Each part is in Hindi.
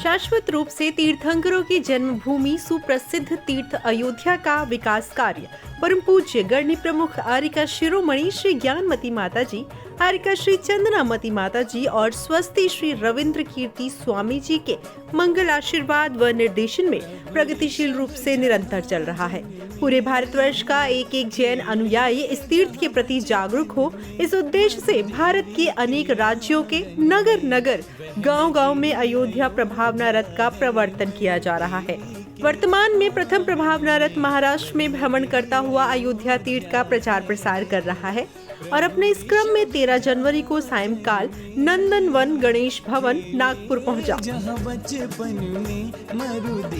शाश्वत रूप से तीर्थंकरों की जन्मभूमि सुप्रसिद्ध तीर्थ अयोध्या का विकास कार्य परम पूज्य गणनी प्रमुख आर्यका शिरोमणि श्री ज्ञानमती माता जी, आर्यका श्री चंदनामती माता जी और स्वस्ति श्री रविंद्र कीर्ति स्वामी जी के मंगल आशीर्वाद व निर्देशन में प्रगतिशील रूप से निरंतर चल रहा है। पूरे भारतवर्ष का एक एक जैन अनुयायी इस तीर्थ के प्रति जागरूक हो, इस उद्देश्य से भारत के अनेक राज्यों के नगर नगर गांव-गांव में अयोध्या प्रभावना रथ का प्रवर्तन किया जा रहा है। वर्तमान में प्रथम प्रभावना रथ महाराष्ट्र में भ्रमण करता हुआ अयोध्या तीर्थ का प्रचार प्रसार कर रहा है और अपने इस क्रम में 13 जनवरी को सायंकाल नंदनवन गणेश भवन नागपुर पहुंचा।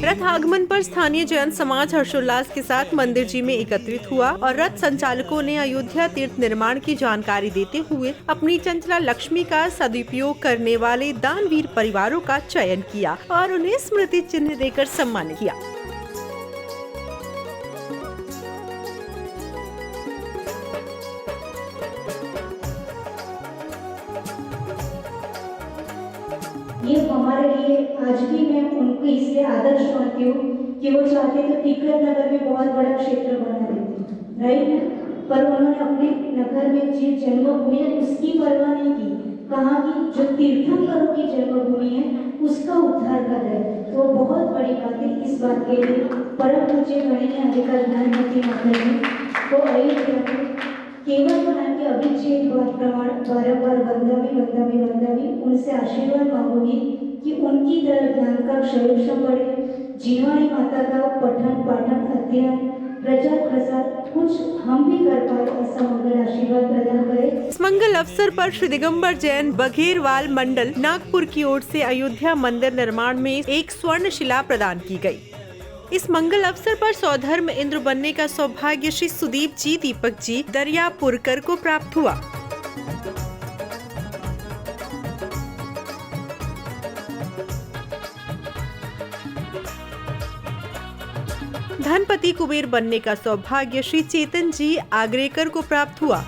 रथ आगमन पर स्थानीय जैन समाज हर्षोल्लास के साथ मंदिर जी में एकत्रित हुआ और रथ संचालकों ने अयोध्या तीर्थ निर्माण की जानकारी देते हुए अपनी चंचला लक्ष्मी का सदुपयोग करने वाले दानवीर परिवारों का चयन किया और उन्हें स्मृति चिन्ह देकर सम्मानित किया। ये हमारे लिए आज भी मैं उनको इसलिए आदर्श मानती हूँ कि वो चाहते तो टिकरत नगर में बहुत बड़ा क्षेत्र बना देते, राइट। पर उन्होंने अपने नगर में जो जन्मभूमि है उसकी परवाह नहीं की, कहा कि जो तीर्थंकरों की जन्मभूमि है उसका उद्धार कर रहे हैं। तो बहुत बड़ी बात है। इस बात के लिए परम पूज्य गणनी आर्यका ज्ञानमती माता जी को अयोध्या केवल बना के अभिषेक प्रमाण बारंबार वंदामी उनसे आशीर्वाद मांगूंगी कि उनकी तरह ज्ञान का क्षयोक्षम बढ़े, जीवानी माता का पठन पाठन अध्ययन प्रचार प्रसार कुछ हम भी कर पाए, ऐसा मंगल आशीर्वाद प्रदान करे। इस मंगल अवसर पर श्री दिगंबर जैन बघेरवाल मंडल नागपुर की ओर से अयोध्या मंदिर निर्माण में एक स्वर्ण शिला प्रदान की गई। इस मंगल अवसर पर सौधर्म इंद्र बनने का सौभाग्य श्री सुदीप जी दीपक जी दरियापुरकर को प्राप्त हुआ। धनपति कुबेर बनने का सौभाग्य श्री चेतन जी आगरेकर को प्राप्त हुआ।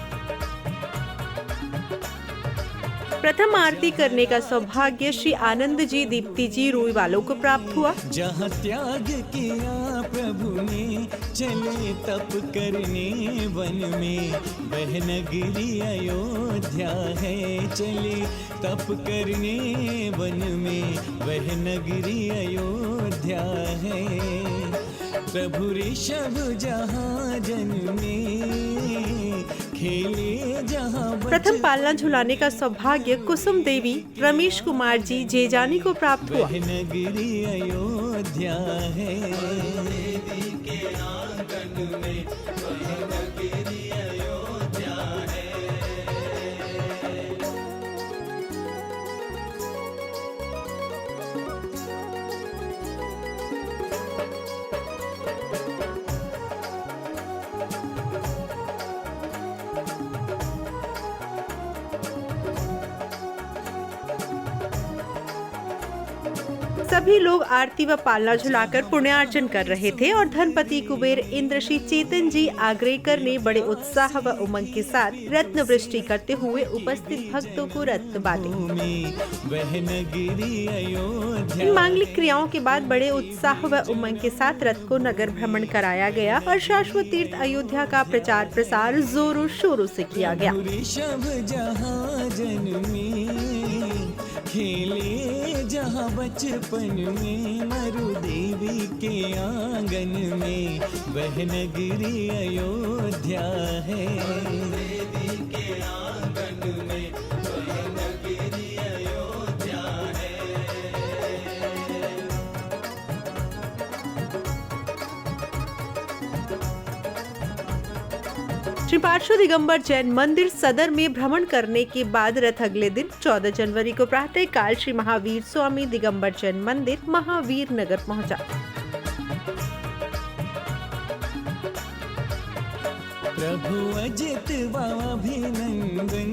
प्रथम आरती करने का सौभाग्य श्री आनंद जी दीप्ति जी रोई वालों को प्राप्त हुआ। जहाँ त्याग किया प्रभु ने चले तप करने वन में, वह नगरी अयोध्या है चले तप करने वन में, वह नगरी अयोध्या है। प्रभु ऋषभ जहाँ जन्मे खेले जहाँ। प्रथम पालना झुलाने का सौभाग्य कुसुम देवी रमेश कुमार जी जेजानी को प्राप्त हुआ। नगरी अयोध्या है देवी के आंगन में, वह नगरी अयोध्या है। सभी लोग आरती व पालना झुलाकर पुण्यार्जन कर रहे थे और धनपति कुबेर इंद्र श्री चेतन जी आगरेकर ने बड़े उत्साह व उमंग के साथ रत्न वृष्टि करते हुए उपस्थित भक्तों को रत्न बांटे। इन मांगलिक क्रियाओं के बाद बड़े उत्साह व उमंग के साथ रथ को नगर भ्रमण कराया गया और शाश्वत तीर्थ अयोध्या का प्रचार प्रसार जोरों शोरों से किया गया। खेले जहाँ बचपन में मरु देवी के आंगन में, वह नगरी अयोध्या है देवी के आंगन में, वह नगरी अयोध्या है। श्री पार्श्व दिगंबर जैन मंदिर सदर में भ्रमण करने के बाद रथ अगले दिन 14 जनवरी को प्रातः काल श्री महावीर स्वामी दिगंबर जैन मंदिर महावीर नगर पहुंचा। प्रभु अजित वाभिनंदन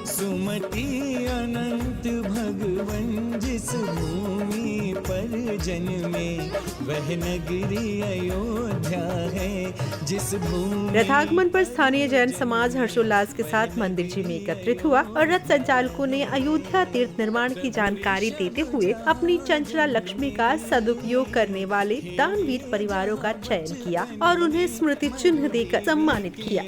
सुमति अनंत भगवन, जिस भूमि पर जन में, वह नगरी अयोध्या है जिस भूमि। रथागमन पर स्थानीय जैन समाज हर्षोल्लास के साथ मंदिर जी में एकत्रित हुआ और रथ संचालकों ने अयोध्या तीर्थ निर्माण की जानकारी देते हुए अपनी चंचला लक्ष्मी का सदुपयोग करने वाले दानवीर परिवारों का चयन किया और उन्हें स्मृति चिन्ह देकर सम्मानित किया।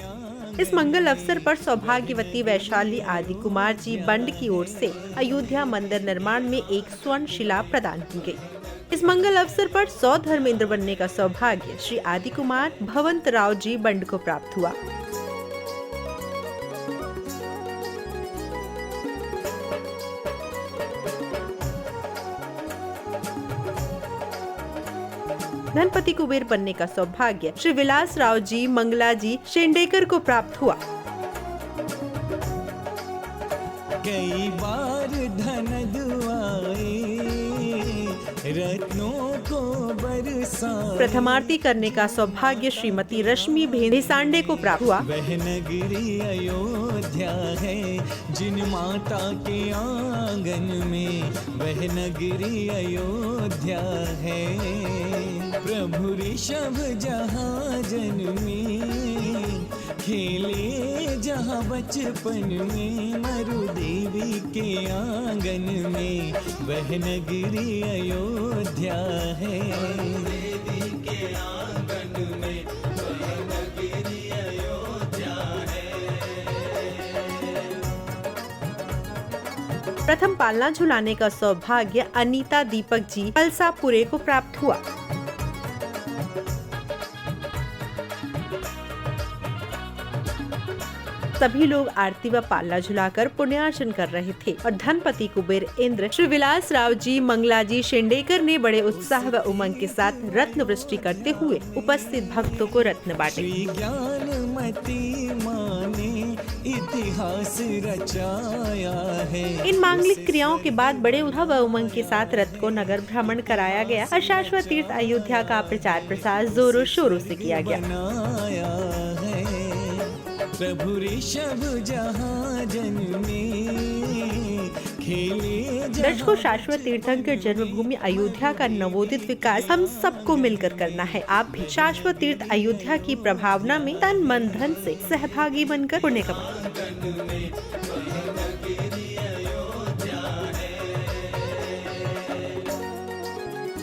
इस मंगल अवसर पर सौभाग्यवती वैशाली आदि कुमार जी बंड की ओर से अयोध्या मंदिर निर्माण में एक स्वर्ण शिला प्रदान की गई। इस मंगल अवसर पर 100 धर्मेंद्र बनने का सौभाग्य श्री आदि कुमार भवंत राव जी बंड को प्राप्त हुआ। धनपति कुबेर बनने का सौभाग्य श्री विलास राव जी मंगला जी शेंडेकर को प्राप्त हुआ। कई बार धन दुआए रत्नों को बरसा, प्रथमार्ती करने का सौभाग्य श्रीमती रश्मि भेंसांडे को प्राप्त हुआ। वह नगरी अयोध्या है जिन माता के आंगन में, वह नगरी अयोध्या है। प्रभु ऋषभ जहाँ जन्मे, खेले जहाँ बचपन में, मरु देवी के आंगन में, वह नगरी अयोध्या है। देवी के आंगन में, वह नगरी अयोध्या है। प्रथम पालना झुलाने का सौभाग्य अनीता दीपक जी पलसापुरे को प्राप्त हुआ। सभी लोग आरती व पालना झुलाकर पुण्यार्चन कर रहे थे और धनपति कुबेर इंद्र श्री विलास राव जी मंगला जी शेंडेकर ने बड़े उत्साह व उमंग के साथ रत्न वृष्टि करते हुए उपस्थित भक्तों को रत्न बांटे। ज्ञानमती माँ ने इतिहास रचाया है। इन मांगलिक क्रियाओं के बाद बड़े उत्साह व उमंग के साथ रथ को नगर भ्रमण कराया गया और शाश्वत तीर्थ अयोध्या का प्रचार प्रसार जोरों शोरों से किया गया। प्रभु ऋषभ जहाँ जन्मे, खेले। दर्शकों, शाश्वत तीर्थंकर जन्मभूमि अयोध्या का नवोदित विकास हम सबको मिलकर करना है। आप भी शाश्वत तीर्थ अयोध्या की प्रभावना में तन मन धन से सहभागी बनकर पुण्य कमाएं।